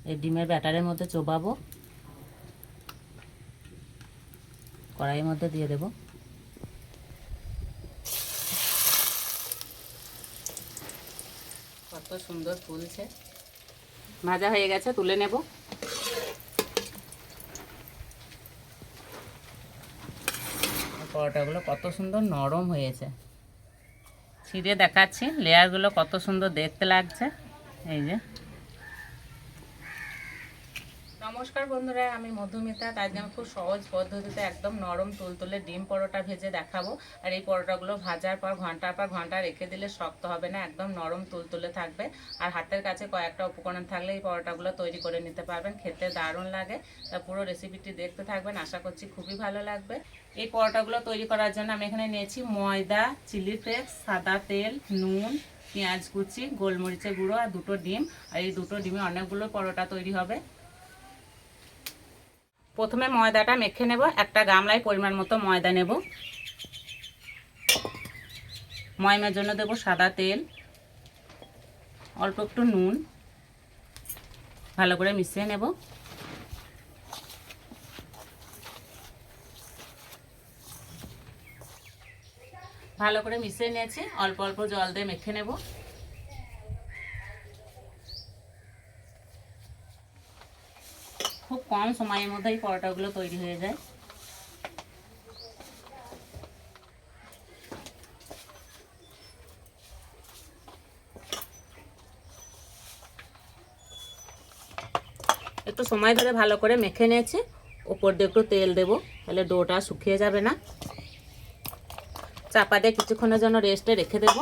এই ডিমের ব্যাটারের মধ্যে চোবাবো, কড়াইয়ের মধ্যে দিয়ে দেব। কত সুন্দর ফুলছে। ভাজা হয়ে গেছে, তুলে নেব। পরোটাগুলো কত সুন্দর নরম হয়েছে। ছিঁড়ে দেখাচ্ছি লেয়ারগুলো কত সুন্দর দেখতে লাগছে। এই যে, নমস্কার বন্ধুরা, আমি মধুমিতা। তাই আমি খুব সহজ পদ্ধতিতে একদম নরম তুলতুলে ডিম পরোটা ভেজে দেখাবো। আর এই পরোটাগুলো ভাজার পর ঘন্টা রেখে দিলে শক্ত হবে না, একদম নরম তুলতুলে থাকবে। আর হাতের কাছে কয়েকটা উপকরণ থাকলে এই পরোটাগুলো তৈরি করে নিতে পারবেন, খেতে দারুণ লাগে। তা পুরো রেসিপিটি দেখতে থাকবেন, আশা করছি খুবই ভালো লাগবে। এই পরোটাগুলো তৈরি করার জন্য আমি এখানে নিয়েছি ময়দা, চিলি ফ্লেক্স, সাদা তেল, নুন, পেঁয়াজ কুচি, গোলমরিচের গুঁড়ো আর দুটো ডিম। আর এই দুটো ডিমে অনেকগুলো পরোটা তৈরি হবে। প্রথমে ময়দাটা মেখে নেব। একটা গামলায় পরিমাণ মতো ময়দা নেব। ময়মের জন্য দেব সাদা তেল, অল্প একটু নুন, ভালো করে মিশিয়ে নেব। ভালো করে মিশিয়ে নিয়েছি, অল্প অল্প জল দিয়ে মেখে নেব। খুব কম সময়ের মধ্যে এই পরোটাগুলো তৈরি হয়ে যায়। একটু সময় ধরে ভালো করে মেখে নিয়েছি। উপর দিয়ে একটু তেল দেবো, তাহলে ডোটা শুকিয়ে যাবে না। চাপা দিয়ে কিছুক্ষণের জন্য রেস্টে রেখে দেব।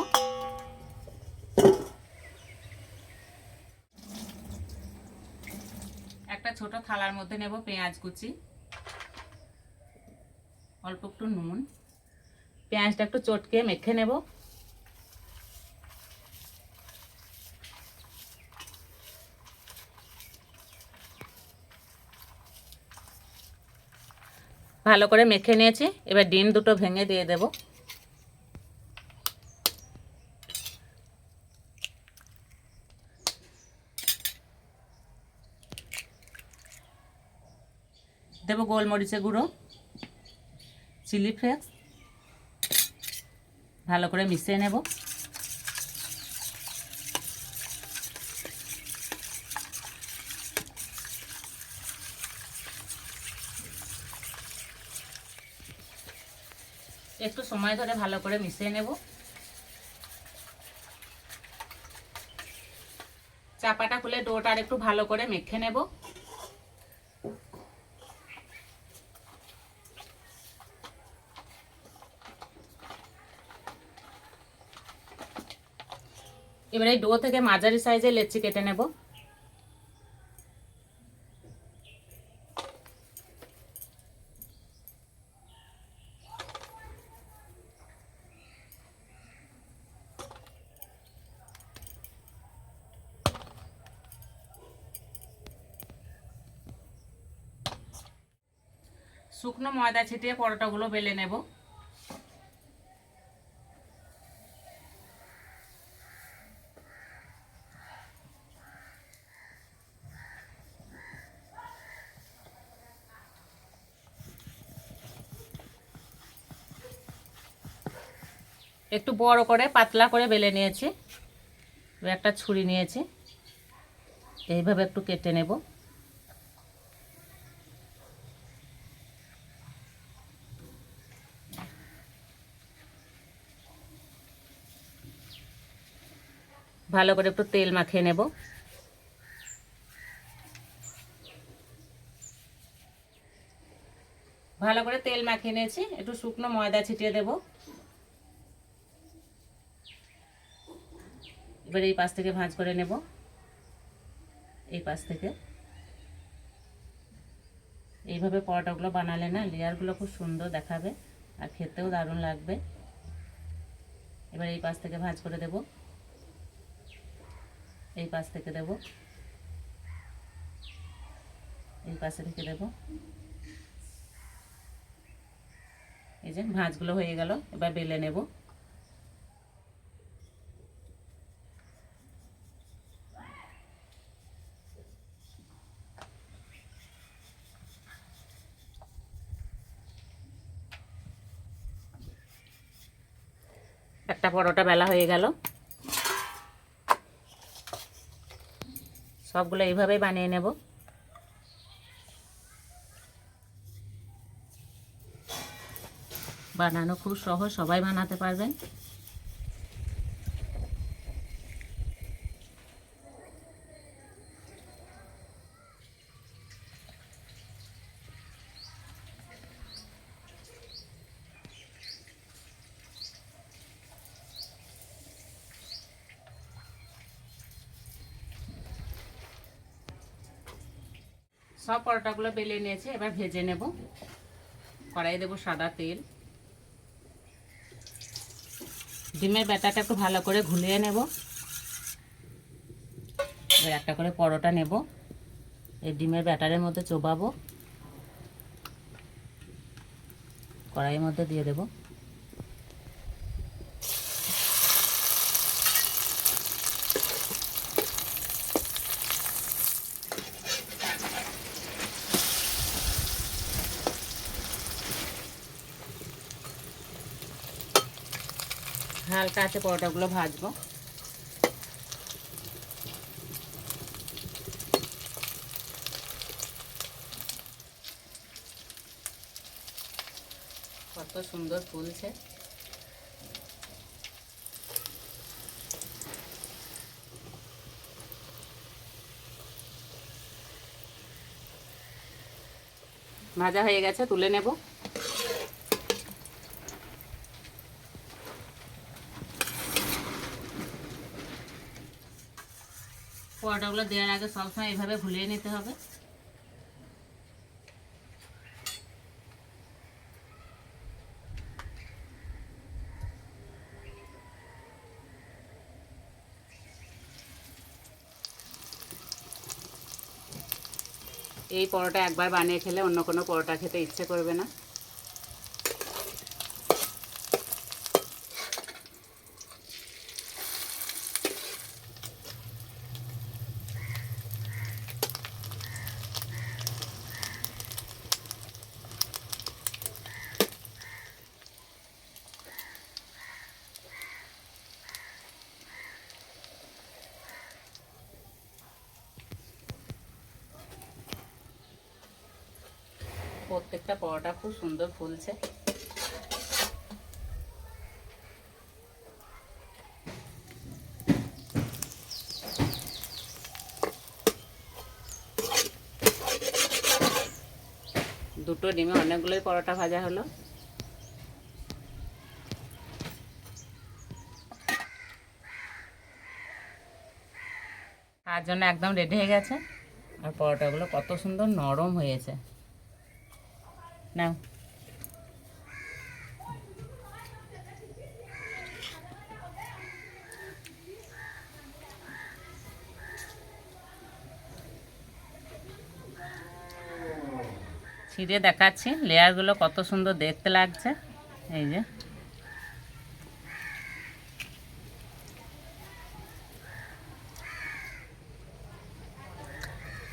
একটা ছোট থালার মধ্যে নেব পেঁয়াজ কুচি, অল্প একটু নুন, পেঁয়াজটা একটু চটকে মেখে নেব। ভালো করে মেখে নিয়েছি। এবার ডিম দুটো ভেঙে দিয়ে দেব। দেব গোলমরিচের গুঁড়ো, চিলি ফ্লেক্স, ভালো করে মিশিয়ে নেব। একটু সময় ধরে ভালো করে মিশিয়ে নেব। চাপাটা খুলে ডোটা আর একটু ভালো করে মেখে নেব। এবারে এই ডো থেকে মাঝারি সাইজে লেচি কেটে নেব। শুকনো ময়দা ছিটিয়ে পরোটাগুলো বেলে নেব। একটু বড় করে পাতলা করে বেলে নিয়েছি। একটা ছুরি নিয়েছি, এইভাবে একটু কেটে নেব। ভালো করে একটু তেল মাখিয়ে নেব। ভালো করে তেল মাখিয়ে নিয়েছি, একটু শুকনো ময়দা ছিটিয়ে দেব। এবার এই পাশ থেকে ভাঁজ করে নেব। এই পাশ থেকে এইভাবে পরোটাগুলো বানালে না লেয়ারগুলো খুব সুন্দর দেখাবে আর খেতেও দারুণ লাগবে। এবার এই পাশ থেকে ভাঁজ করে দেব। এই পাশ থেকে দেব, এই পাশে থেকে দেব। এই যে ভাঁজগুলো হয়ে গেল, এবার বেলে নেব। একটা পরোটা বেলা হয়ে গেল। সবগুলো এইভাবেই বানিয়ে নেব। বানানো খুব সহজ, সবাই বানাতে পারবেন। সব পরোটাগুলো বেলে নিয়েছি, এবার ভেজে নেব। কড়াইয়ে দেবো সাদা তেল। ডিমের ব্যাটারটা একটু ভালো করে ঘুলিয়ে নেব। এবার একটা করে পরোটা নেব, এই ডিমের ব্যাটারের মধ্যে চোবাবো, কড়াইয়ের মধ্যে দিয়ে দেব। হালকা আছে পরোটাগুলো ভাজবো। কত সুন্দর ফুলছে। ভাজা হয়ে গেছে, তুলে নেব। পরোটাগুলো দেওয়ার আগে সবসময় এইভাবে ভুলিয়ে নিতে হবে। এই পরোটা একবার বানিয়ে খেলে অন্য কোনো পরোটা খেতে ইচ্ছে করবে না। প্রত্যেকটা পরোটা খুব সুন্দর ফুলছে। দুটো ডিমে অনেকগুলোই পরোটা ভাজা হলো। তার জন্য একদম রেডি হয়ে গেছে। আর পরোটাগুলো কত সুন্দর নরম হয়েছে। নাও, ছিঁড়ে দেখাচ্ছি লেয়ারগুলো কত সুন্দর দেখতে লাগছে। এই যে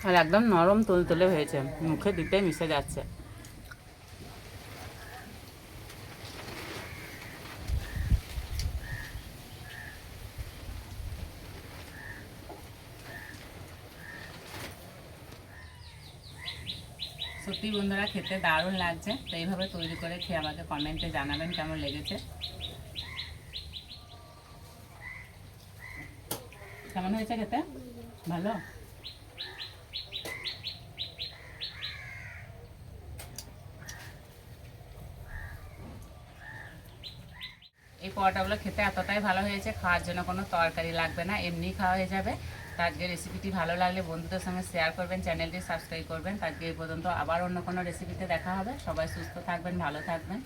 আর একদম নরম তুলতুলে হয়েছে, মুখে দিতে মিশে যাচ্ছে। সত্যি বন্ধুরা খেতে দারুণ লাগছে। তো এইভাবে তৈরি করে খেয়ে আমাকে কমেন্টে জানাবেন কেমন লেগেছে। কেমন হয়েছে খেতে? ভালো? এই পরোটাগুলো খেতে এতটাই ভালো হয়েছে, খাওয়ার জন্য কোনো তরকারি লাগবে না, এমনি খাওয়া হয়ে যাবে। তো আজকে রেসিপিটি ভালো লাগলে বন্ধুদের সঙ্গে শেয়ার করবেন, চ্যানেলটি সাবস্ক্রাইব করবেন। আজকে এই পর্যন্ত, আবার অন্য কোনো রেসিপিতে দেখা হবে। সবাই সুস্থ থাকবেন, ভালো থাকবেন।